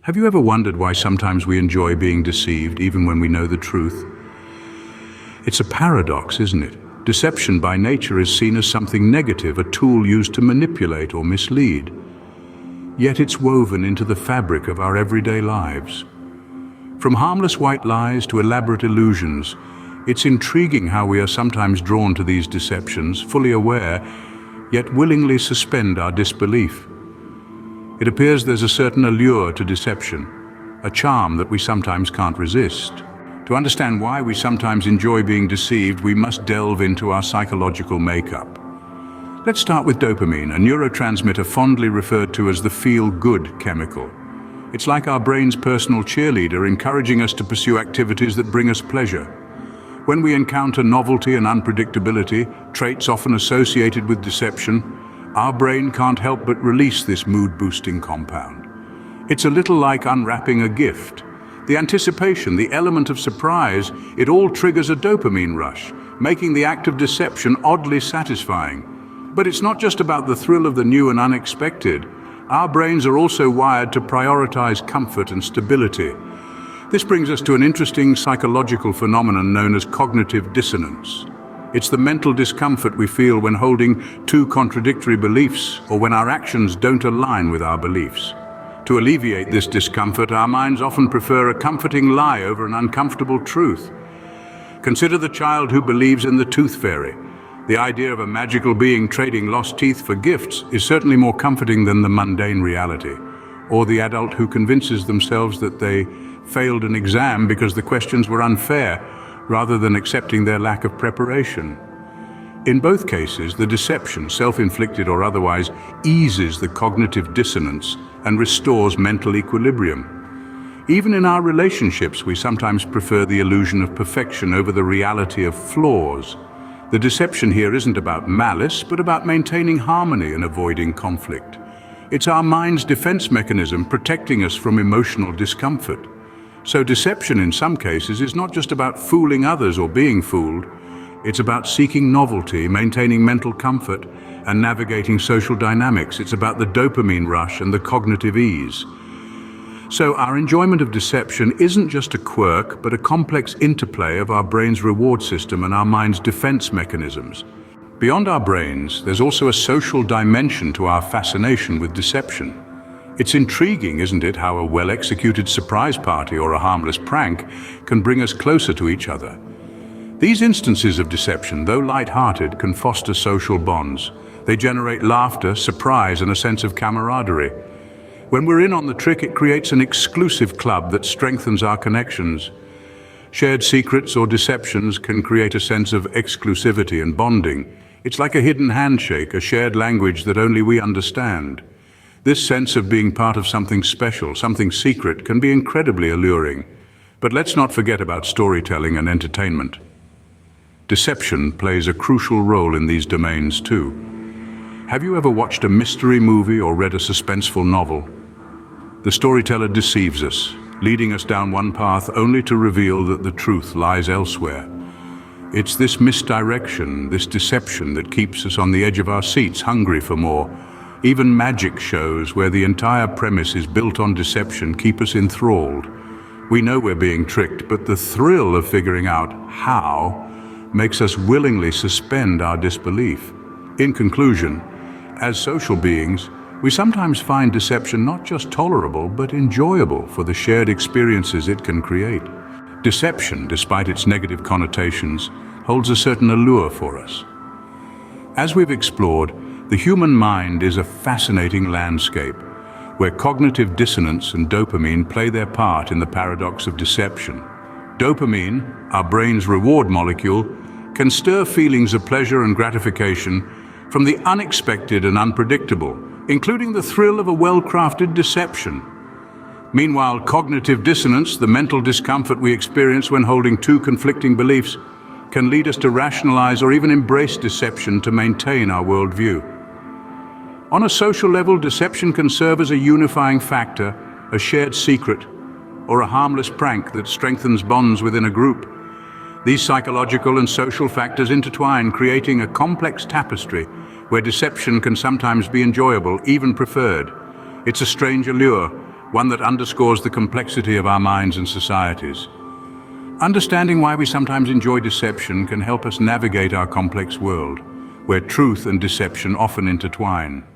Have you ever wondered why sometimes we enjoy being deceived even when we know the truth? It's a paradox, isn't it? Deception by nature is seen as something negative, a tool used to manipulate or mislead. Yet it's woven into the fabric of our everyday lives. From harmless white lies to elaborate illusions, it's intriguing how we are sometimes drawn to these deceptions, fully aware, yet willingly suspend our disbelief. It appears there's a certain allure to deception, a charm that we sometimes can't resist. To understand why we sometimes enjoy being deceived, we must delve into our psychological makeup. Let's start with dopamine, a neurotransmitter fondly referred to as the feel-good chemical. It's like our brain's personal cheerleader, encouraging us to pursue activities that bring us pleasure. When we encounter novelty and unpredictability, traits often associated with deception, our brain can't help but release this mood-boosting compound. It's a little like unwrapping a gift. The anticipation, the element of surprise, it all triggers a dopamine rush, making the act of deception oddly satisfying. But it's not just about the thrill of the new and unexpected. Our brains are also wired to prioritize comfort and stability. This brings us to an interesting psychological phenomenon known as cognitive dissonance. It's the mental discomfort we feel when holding two contradictory beliefs or when our actions don't align with our beliefs. To alleviate this discomfort, our minds often prefer a comforting lie over an uncomfortable truth. Consider the child who believes in the tooth fairy. The idea of a magical being trading lost teeth for gifts is certainly more comforting than the mundane reality. Or the adult who convinces themselves that they failed an exam because the questions were unfair, rather than accepting their lack of preparation. In both cases, the deception, self-inflicted or otherwise, eases the cognitive dissonance and restores mental equilibrium. Even in our relationships, we sometimes prefer the illusion of perfection over the reality of flaws. The deception here isn't about malice, but about maintaining harmony and avoiding conflict. It's our mind's defense mechanism protecting us from emotional discomfort. So deception in some cases is not just about fooling others or being fooled. It's about seeking novelty, maintaining mental comfort, and navigating social dynamics. It's about the dopamine rush and the cognitive ease. So our enjoyment of deception isn't just a quirk, but a complex interplay of our brain's reward system and our mind's defense mechanisms. Beyond our brains, there's also a social dimension to our fascination with deception. It's intriguing, isn't it, how a well-executed surprise party or a harmless prank can bring us closer to each other. These instances of deception, though light-hearted, can foster social bonds. They generate laughter, surprise, and a sense of camaraderie. When we're in on the trick, it creates an exclusive club that strengthens our connections. Shared secrets or deceptions can create a sense of exclusivity and bonding. It's like a hidden handshake, a shared language that only we understand. This sense of being part of something special, something secret, can be incredibly alluring. But let's not forget about storytelling and entertainment. Deception plays a crucial role in these domains too. Have you ever watched a mystery movie or read a suspenseful novel? The storyteller deceives us, leading us down one path only to reveal that the truth lies elsewhere. It's this misdirection, this deception that keeps us on the edge of our seats, hungry for more. Even magic shows where the entire premise is built on deception keep us enthralled. We know we're being tricked, but the thrill of figuring out how makes us willingly suspend our disbelief. In conclusion, as social beings, we sometimes find deception not just tolerable, but enjoyable for the shared experiences it can create. Deception, despite its negative connotations, holds a certain allure for us. As we've explored, the human mind is a fascinating landscape, where cognitive dissonance and dopamine play their part in the paradox of deception. Dopamine, our brain's reward molecule, can stir feelings of pleasure and gratification from the unexpected and unpredictable, including the thrill of a well-crafted deception. Meanwhile, cognitive dissonance, the mental discomfort we experience when holding two conflicting beliefs, can lead us to rationalize or even embrace deception to maintain our worldview. On a social level, deception can serve as a unifying factor, a shared secret, or a harmless prank that strengthens bonds within a group. These psychological and social factors intertwine, creating a complex tapestry where deception can sometimes be enjoyable, even preferred. It's a strange allure, one that underscores the complexity of our minds and societies. Understanding why we sometimes enjoy deception can help us navigate our complex world, where truth and deception often intertwine.